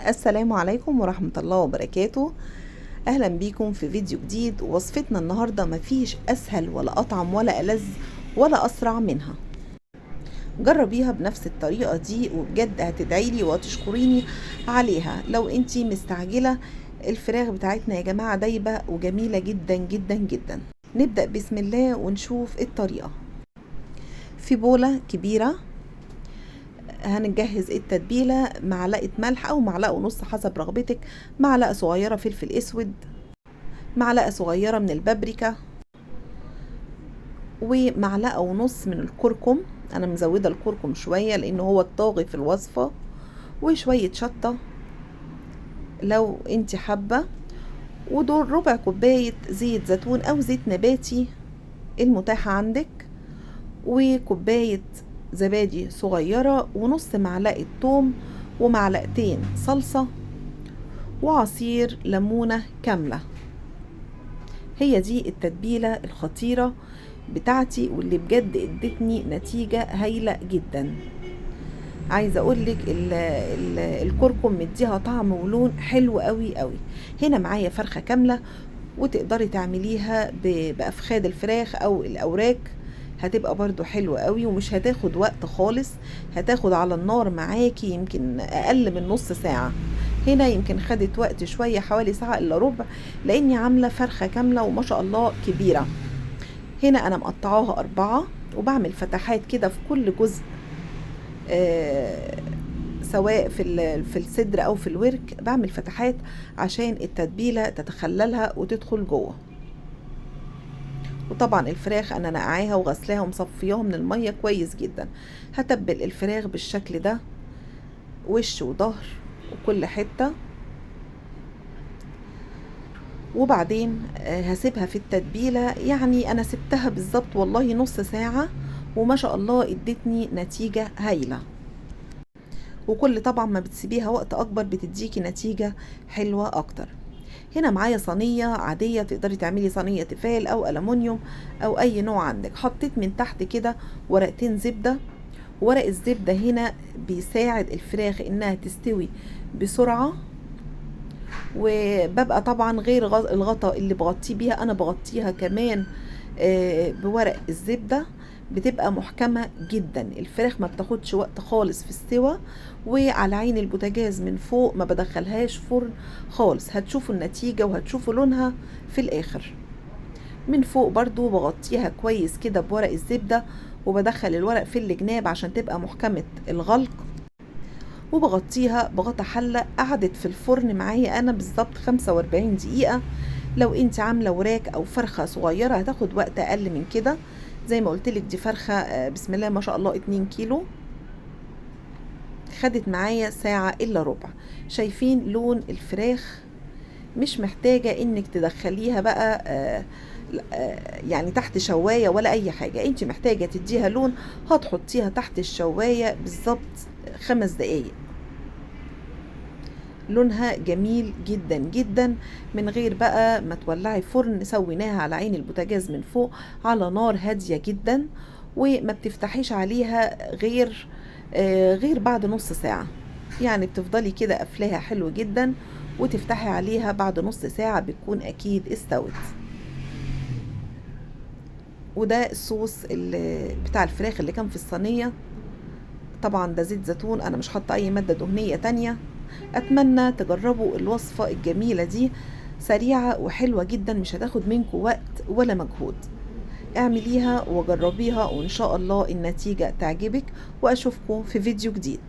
السلام عليكم ورحمة الله وبركاته. اهلا بيكم في فيديو جديد. وصفتنا النهاردة مفيش اسهل ولا اطعم ولا ألذ ولا اسرع منها. جربيها بنفس الطريقة دي وبجد هتدعيلي وتشكريني عليها. لو انتي مستعجلة، الفراخ بتاعتنا يا جماعة دايبة وجميلة جدا جدا جدا. نبدأ بسم الله ونشوف الطريقة. في بولة كبيرة هنجهز التتبيلة: معلقة ملح او معلقة ونص حسب رغبتك، معلقة صغيرة فلفل اسود، معلقة صغيرة من البابريكا، ومعلقة ونص من الكركم. انا مزودة الكركم شوية لانه هو الطاغي في الوصفة، وشوية شطة لو انت حابة، ودول ربع كوباية زيت زيتون او زيت نباتي المتاحة عندك، وكوباية زبادي صغيرة، ونص معلقة توم، ومعلقتين صلصة، وعصير ليمونة كاملة. هي دي التتبيلة الخطيرة بتاعتي واللي بجد ادتني نتيجة هايلة جدا. عايزة اقولك الكركم مديها طعم ولون حلو قوي قوي. هنا معايا فرخة كاملة، وتقدري تعمليها بأفخاد الفراخ او الاوراق، هتبقى برضو حلوة قوي ومش هتاخد وقت خالص. هتاخد على النار معاكي يمكن اقل من نص ساعة. هنا يمكن خدت وقت شوية، حوالي ساعة الا ربع، لاني عاملة فرخة كاملة وما شاء الله كبيرة. هنا انا مقطعاها 4 وبعمل فتحات كده في كل جزء، سواء في الصدر او في الورك، بعمل فتحات عشان التتبيلة تتخللها وتدخل جوه. وطبعا الفراخ انا نقعاها وغسلاها ومصفياها من المية كويس جدا. هتبل الفراخ بالشكل ده، وش وظهر وكل حتة، وبعدين هسيبها في التتبيلة. يعني انا سبتها بالظبط والله نص ساعة، وما شاء الله ادتني نتيجة هايلة. وكل طبعا ما بتسيبيها وقت اكبر بتديكي نتيجة حلوة اكتر. هنا معايا صينية عادية، تقدري تعملي صينية تيفال او ألمونيوم او اي نوع عندك. حطيت من تحت كده ورقتين زبدة. ورق الزبدة هنا بيساعد الفراخ انها تستوي بسرعة، وببقى طبعا غير الغطا اللي بغطيه بيها، انا بغطيها كمان بورق الزبدة. بتبقى محكمة جدا، الفراخ ما بتاخدش وقت خالص في السوى. وعلى عين البوتاجاز من فوق، ما بدخلهاش فرن خالص. هتشوفوا النتيجة وهتشوفوا لونها في الاخر. من فوق برضو بغطيها كويس كده بورق الزبدة، وبدخل الورق في الجناب عشان تبقى محكمة الغلق، وبغطيها بغطا حلة. قعدت في الفرن معايا انا بالظبط 45 دقيقة. لو انت عاملة وراك او فرخة صغيرة هتاخد وقت اقل من كده. زي ما قلتلك دي فرخة بسم الله ما شاء الله 2 كيلو، خدت معايا ساعة الا ربع. شايفين لون الفراخ؟ مش محتاجة انك تدخليها بقى يعني تحت شواية ولا اي حاجة. انت محتاجة تديها لون، هتحطيها تحت الشواية بالظبط 5 دقايق. لونها جميل جدا جدا، من غير بقى ما تولعي فرن. سويناها على عين البوتاجاز من فوق على نار هادية جدا، وما بتفتحيش عليها غير بعد نص ساعة. يعني بتفضلي كده قافلاها حلو جدا، وتفتحي عليها بعد نص ساعة بتكون اكيد استوت. وده الصوص بتاع الفراخ اللي كان في الصينية. طبعا ده زيت زيتون، انا مش حاطه اي مادة دهنية تانية. اتمنى تجربوا الوصفة الجميلة دي، سريعة وحلوة جدا، مش هتاخد منكم وقت ولا مجهود. اعمليها وجربيها وان شاء الله النتيجة تعجبك، واشوفكم في فيديو جديد.